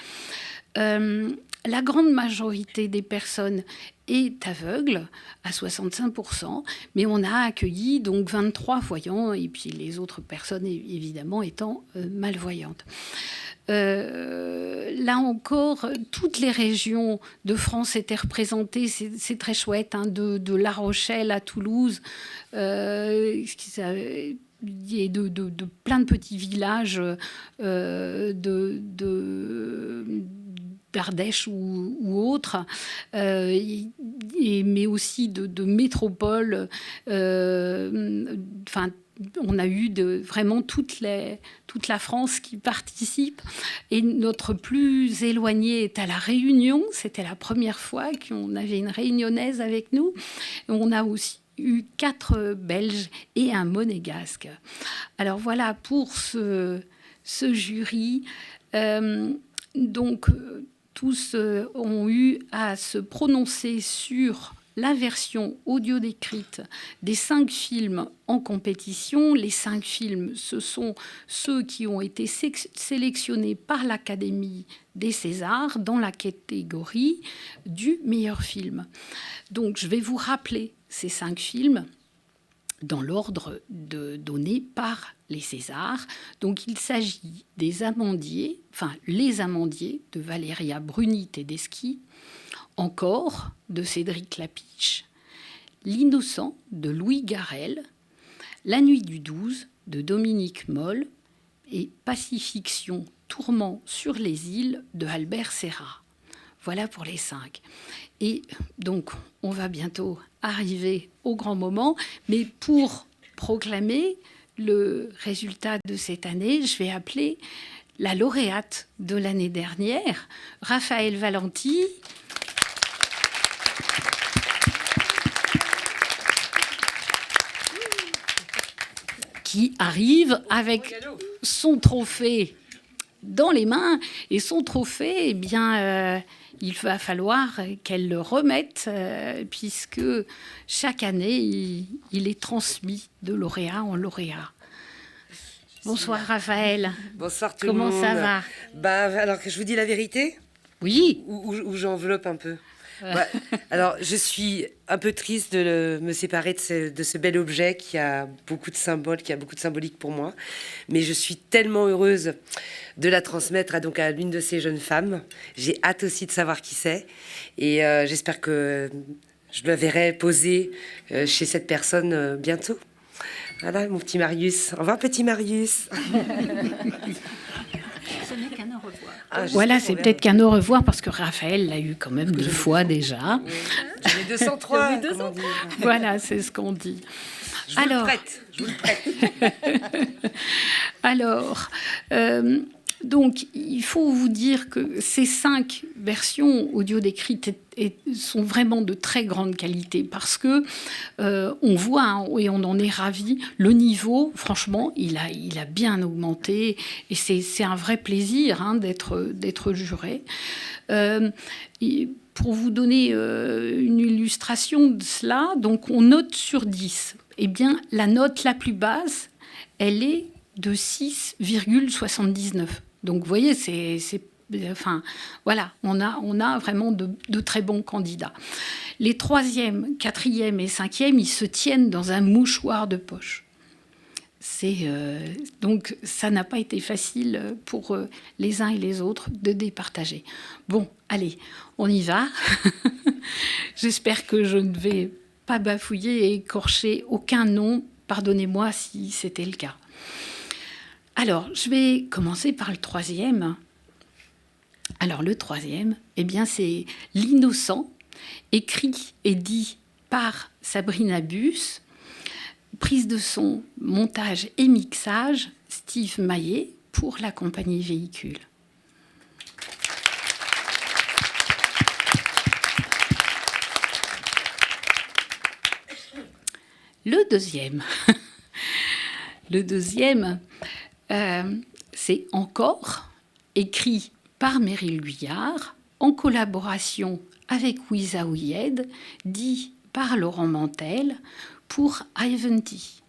La grande majorité des personnes est aveugle, à 65%, mais on a accueilli donc 23 voyants, et puis les autres personnes, évidemment, étant malvoyantes. Là encore, toutes les régions de France étaient représentées, c'est très chouette, hein, de La Rochelle à Toulouse, et de plein de petits villages d'Ardèche ou autres, mais aussi de métropoles. On a eu vraiment toute la France qui participe. Et notre plus éloigné est à La Réunion. C'était la première fois qu'on avait une réunionnaise avec nous. On a aussi eu 4 Belges et un Monégasque. Alors voilà pour ce jury. Tous ont eu à se prononcer sur la version audio décrite des 5 films en compétition. Les 5 films, ce sont ceux qui ont été sélectionnés par l'Académie des Césars dans la catégorie du meilleur film. Donc, je vais vous rappeler ces 5 films dans l'ordre donné par les Césars. Donc, il s'agit des Amandiers, les Amandiers de Valéria Bruni Tedeschi, Encore de Cédric Lapiche, L'Innocent de Louis Garrel, La Nuit du 12 de Dominique Moll et Pacifiction, Tourment sur les îles de Albert Serra. Voilà pour les 5. Et donc, on va bientôt arriver au grand moment, mais pour proclamer le résultat de cette année, je vais appeler la lauréate de l'année dernière, Raphaël Valenti, qui arrive avec son trophée dans les mains. Et son trophée, il va falloir qu'elle le remette, puisque chaque année, il est transmis de lauréat en lauréat. Bonsoir Raphaël. Bonsoir tout le monde. Comment ça va ? Alors que je vous dis la vérité ? Oui. Ou j'enveloppe un peu. Alors, je suis un peu triste de me séparer de ce bel objet qui a beaucoup de symboles, qui a beaucoup de symbolique pour moi. Mais je suis tellement heureuse de la transmettre à l'une de ces jeunes femmes. J'ai hâte aussi de savoir qui c'est. Et j'espère que je le verrai poser chez cette personne bientôt. Voilà, mon petit Marius. Au revoir, petit Marius. Ce n'est qu'un au revoir. Voilà, c'est peut-être qu'un au revoir parce que Raphaël l'a eu quand même 2 fois déjà. Oui. J'en ai 203. Voilà, c'est ce qu'on dit. Je vous le prête. Alors, donc, il faut vous dire que ces 5 versions audio décrites sont vraiment de très grande qualité parce que on voit, et on en est ravis, le niveau, franchement, il a bien augmenté et c'est un vrai plaisir d'être juré. Pour vous donner une illustration de cela, donc on note sur 10. Eh bien, la note la plus basse, elle est de 6,79. Donc, vous voyez, voilà, on a vraiment de très bons candidats. Les 3e, 4e et 5e, ils se tiennent dans un mouchoir de poche. Donc, ça n'a pas été facile pour les uns et les autres de départager. Bon, allez, on y va. J'espère que je ne vais pas bafouiller et écorcher aucun nom. Pardonnez-moi si c'était le cas. Alors, je vais commencer par le 3e. Alors, le 3e, c'est L'Innocent, écrit et dit par Sabrina Bus, prise de son, montage et mixage, Steve Maillet pour la compagnie Véhicule. Le 2e, Le deuxième, c'est Encore, écrit par Meryl Guyard, en collaboration avec Wiza Ouyed, dit par Laurent Mantel, pour Ivanti.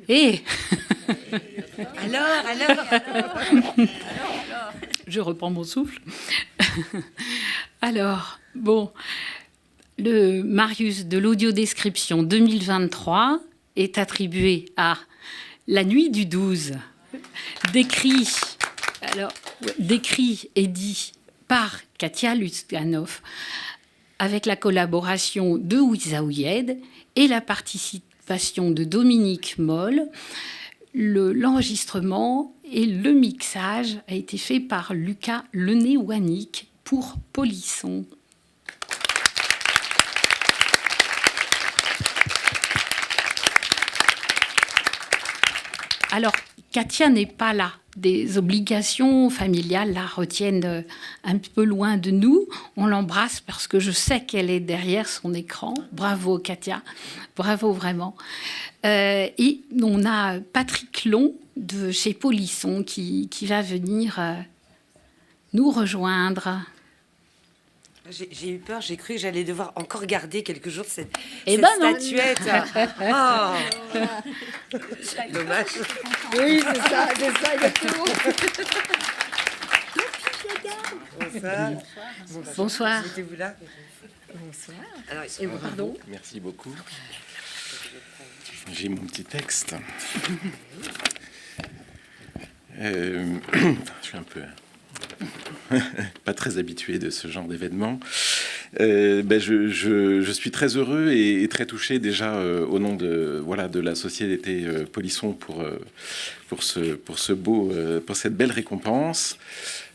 Et Alors je reprends mon souffle. Alors, bon, le Marius de l'audiodescription 2023 est attribué à La nuit du 12, décrit et dit par Katia Lutsganov, avec la collaboration de Wiza Ouyed et la participation de Dominique Moll. L'enregistrement et le mixage a été fait par Lucas Lené-Wanik pour Polisson. Alors, Katia n'est pas là. Des obligations familiales la retiennent un peu loin de nous. On l'embrasse parce que je sais qu'elle est derrière son écran. Bravo, Katia. Bravo, vraiment. Et on a Patrick Long de chez Polisson qui va venir nous rejoindre. J'ai eu peur, j'ai cru que j'allais devoir encore garder quelques jours cette ben non. statuette. Oh. Dommage. Oui, c'est ça, exactement. Bonsoir. Bonsoir. Mettez-vous là. Bonsoir. Alors, Pardon. Merci beaucoup. J'ai mon petit texte. Je suis un peu pas très habitué de ce genre d'événement. Je suis très heureux et très touché déjà au nom de la société Polisson pour cette belle récompense.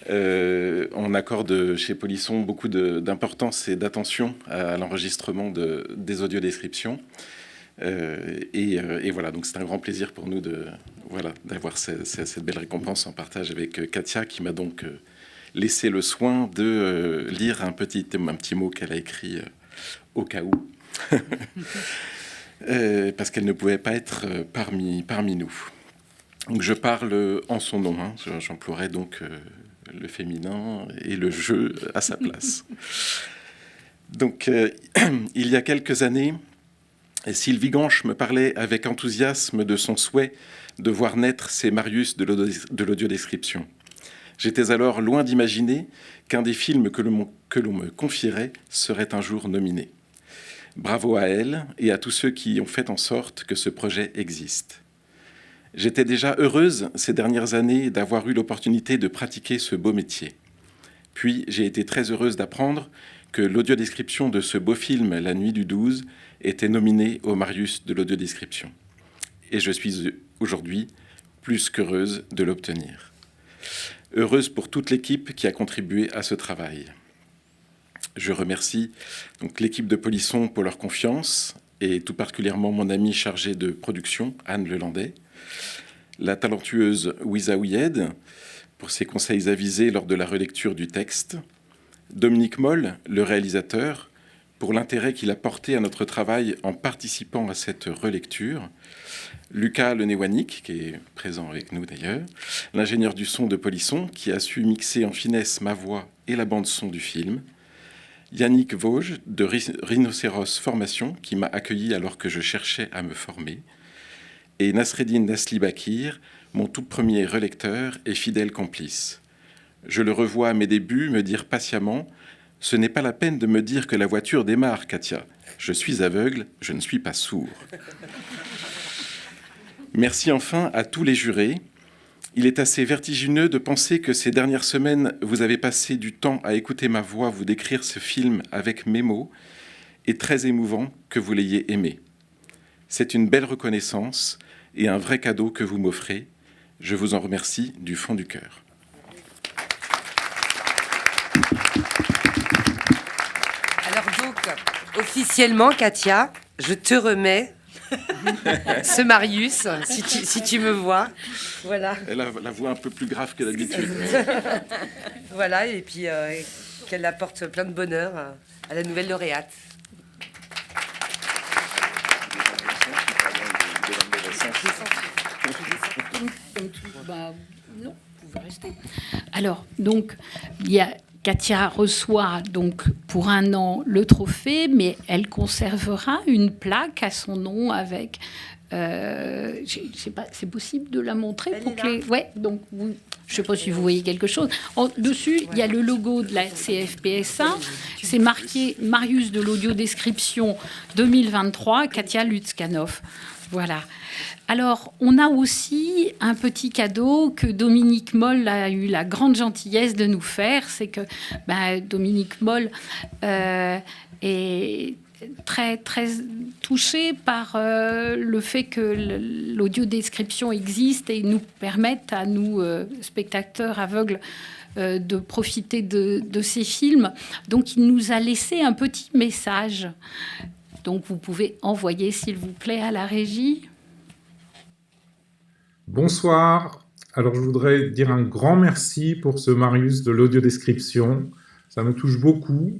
On accorde chez Polisson beaucoup d'importance et d'attention à l'enregistrement des audiodescriptions. Et voilà, donc c'est un grand plaisir pour nous d'avoir cette belle récompense en partage avec Katia, qui m'a donc laissé le soin de lire un petit mot qu'elle a écrit au cas où, parce qu'elle ne pouvait pas être parmi nous. Donc je parle en son nom, hein. J'emploierai donc le féminin et le jeu à sa place. Donc il y a quelques années, Sylvie Ganche me parlait avec enthousiasme de son souhait de voir naître ces Marius de l'audiodescription. J'étais alors loin d'imaginer qu'un des films que l'on me confierait serait un jour nominé. Bravo à elle et à tous ceux qui ont fait en sorte que ce projet existe. J'étais déjà heureuse ces dernières années d'avoir eu l'opportunité de pratiquer ce beau métier. Puis j'ai été très heureuse d'apprendre que l'audiodescription de ce beau film La Nuit du 12 était nominée au Marius de l'audiodescription. Et je suis aujourd'hui plus qu'heureuse de l'obtenir. Heureuse pour toute l'équipe qui a contribué à ce travail. Je remercie donc l'équipe de Polisson pour leur confiance et tout particulièrement mon amie chargée de production, Anne Lelandais, la talentueuse Wiza Ouyed pour ses conseils avisés lors de la relecture du texte, Dominique Moll, le réalisateur, pour l'intérêt qu'il a porté à notre travail en participant à cette relecture, Lucas Lené-Wanik, qui est présent avec nous d'ailleurs, l'ingénieur du son de Polisson, qui a su mixer en finesse ma voix et la bande-son du film, Yannick Vosges, de Rhinocéros Formation, qui m'a accueilli alors que je cherchais à me former, et Nasreddine Nasli Bakir, mon tout premier relecteur et fidèle complice. Je le revois à mes débuts me dire patiemment « Ce n'est pas la peine de me dire que la voiture démarre, Katia. Je suis aveugle, je ne suis pas sourd. » Merci enfin à tous les jurés. Il est assez vertigineux de penser que ces dernières semaines, vous avez passé du temps à écouter ma voix vous décrire ce film avec mes mots, et très émouvant que vous l'ayez aimé. C'est une belle reconnaissance et un vrai cadeau que vous m'offrez. Je vous en remercie du fond du cœur. Alors donc, officiellement, Katia, je te remets ce Marius, si tu me vois. Voilà. Elle a la voix un peu plus grave que d'habitude. Voilà, et puis qu'elle apporte plein de bonheur à la nouvelle lauréate. Non, vous pouvez rester. Alors, donc, Katia reçoit donc pour 1 an le trophée, mais elle conservera une plaque à son nom avec. Je sais pas, c'est possible de la montrer pour que les. Ouais, donc je sais pas si vous voyez quelque chose. Dessus, il y a le logo de la CFPSA. C'est marqué Marius de l'audiodescription 2023, Katia Lutzkanov. Voilà. Alors, on a aussi un petit cadeau que Dominique Moll a eu la grande gentillesse de nous faire. C'est que Dominique Moll est très, très touché par le fait que l'audiodescription existe et nous permette à nous, spectateurs aveugles, de profiter de ces films. Donc, il nous a laissé un petit message. Donc, vous pouvez envoyer, s'il vous plaît, à la régie. Bonsoir. Alors, je voudrais dire un grand merci pour ce Marius de l'audiodescription. Ça me touche beaucoup.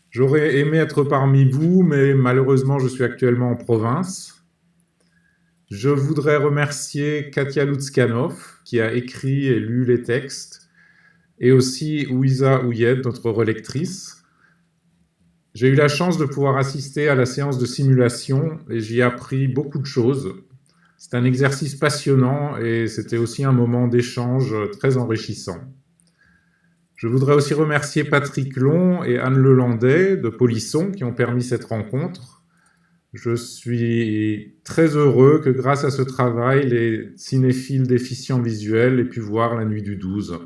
J'aurais aimé être parmi vous, mais malheureusement, je suis actuellement en province. Je voudrais remercier Katia Lutzkanov, qui a écrit et lu les textes, et aussi Ouisa Ouyed, notre relectrice. J'ai eu la chance de pouvoir assister à la séance de simulation et j'y ai appris beaucoup de choses. C'est un exercice passionnant et c'était aussi un moment d'échange très enrichissant. Je voudrais aussi remercier Patrick Long et Anne Lelandais de Polisson qui ont permis cette rencontre. Je suis très heureux que grâce à ce travail, les cinéphiles déficients visuels aient pu voir La Nuit du 12.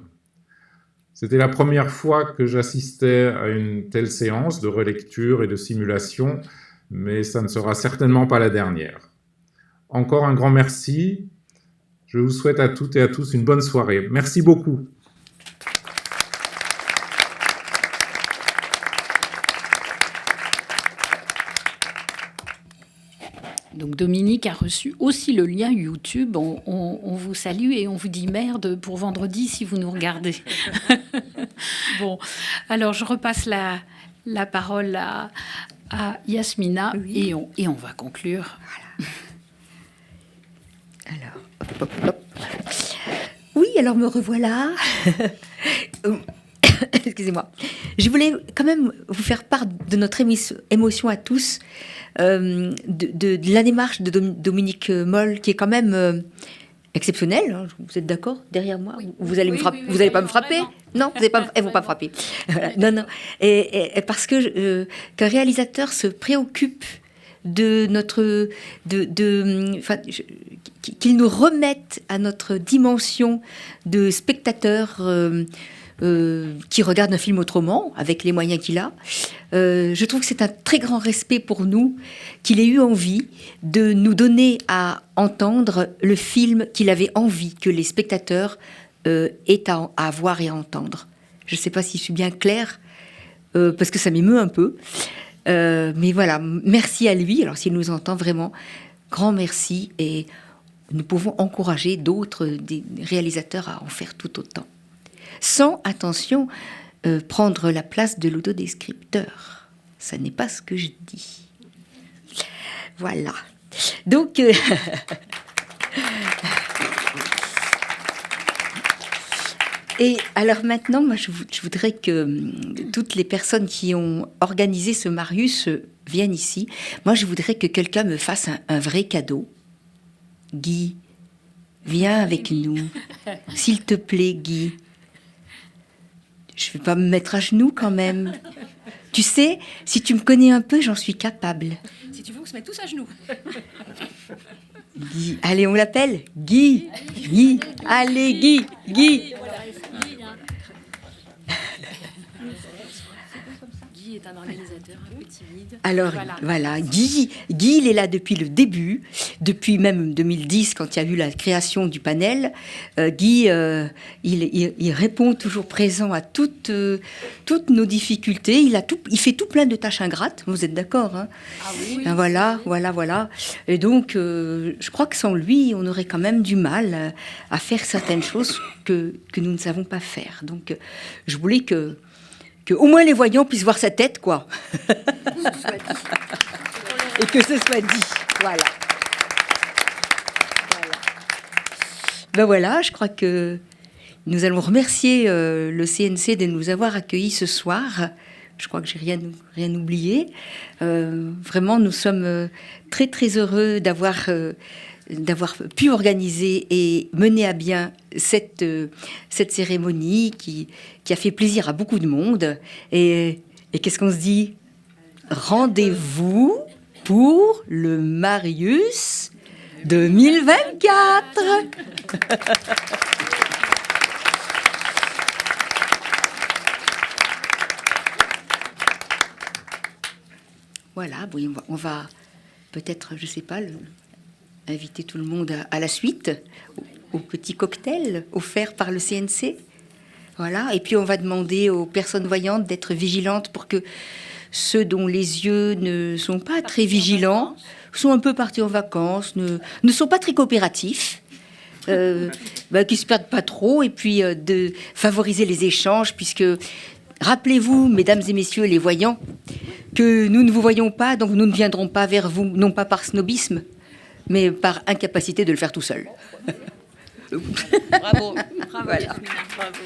C'était la première fois que j'assistais à une telle séance de relecture et de simulation, mais ça ne sera certainement pas la dernière. Encore un grand merci. Je vous souhaite à toutes et à tous une bonne soirée. Merci beaucoup. Donc Dominique a reçu aussi le lien YouTube. On vous salue et on vous dit merde pour vendredi si vous nous regardez. Bon, alors je repasse la parole à Yasmina, oui. et on va conclure. Voilà. Alors, hop. Oui, alors me revoilà. Excusez-moi. Je voulais quand même vous faire part de notre émotion à tous, de la démarche de Dominique Moll, qui est quand même exceptionnelle. Hein. Vous êtes d'accord derrière moi? Oui. Vous allez me frapper. Vous n'allez pas me frapper? Vraiment. Non, elles ne vont pas me frapper. Voilà. Non. Et parce que qu'un réalisateur se préoccupe de notre, qu'il nous remette à notre dimension de spectateur. Qui regarde un film autrement, avec les moyens qu'il a. Je trouve que c'est un très grand respect pour nous qu'il ait eu envie de nous donner à entendre le film qu'il avait envie que les spectateurs aient à voir et à entendre. Je ne sais pas si je suis bien claire, parce que ça m'émeut un peu. Mais voilà, merci à lui. Alors s'il nous entend vraiment, grand merci. Et nous pouvons encourager d'autres des réalisateurs à en faire tout autant. Sans, attention, prendre la place de l'autodescripteur. Ça n'est pas ce que je dis. Voilà. Donc, et alors maintenant, moi, je voudrais que toutes les personnes qui ont organisé ce Marius viennent ici. Moi, je voudrais que quelqu'un me fasse un vrai cadeau. Guy, viens avec nous. S'il te plaît, Guy. Je ne vais pas me mettre à genoux quand même. Tu sais, si tu me connais un peu, j'en suis capable. Si tu veux, on se met tous à genoux. Guy. Allez, on l'appelle Guy. Guy. Allez, Guy. Guy. Guy est un organisateur un peu timide. Alors, voilà. Guy, il est là depuis le début, depuis même 2010, quand il y a eu la création du panel. Guy, il répond toujours présent à toutes nos difficultés. Il fait tout plein de tâches ingrates. Vous êtes d'accord, hein? Ah oui. Voilà. Et donc, je crois que sans lui, on aurait quand même du mal à faire certaines choses que nous ne savons pas faire. Donc, je voulais que que au moins les voyants puissent voir sa tête, quoi. Et que ce soit dit. Voilà. Ben voilà, je crois que nous allons remercier le CNC de nous avoir accueillis ce soir. Je crois que j'ai rien oublié. Vraiment, nous sommes très très heureux d'avoir pu organiser et mener à bien cette cérémonie qui a fait plaisir à beaucoup de monde. Et qu'est-ce qu'on se dit? Rendez-vous pour le Marius 2024. Voilà, oui, on va peut-être, je ne sais pas, inviter tout le monde à la suite, au petit cocktail offert par le CNC. Voilà, et puis on va demander aux personnes voyantes d'être vigilantes pour que ceux dont les yeux ne sont pas très vigilants, sont un peu partis en vacances, ne sont pas très coopératifs, qui ne se perdent pas trop, et puis de favoriser les échanges, puisque rappelez-vous, mesdames et messieurs les voyants, que nous ne vous voyons pas, donc nous ne viendrons pas vers vous, non pas par snobisme, mais par incapacité de le faire tout seul. Bravo. Voilà. Bravo.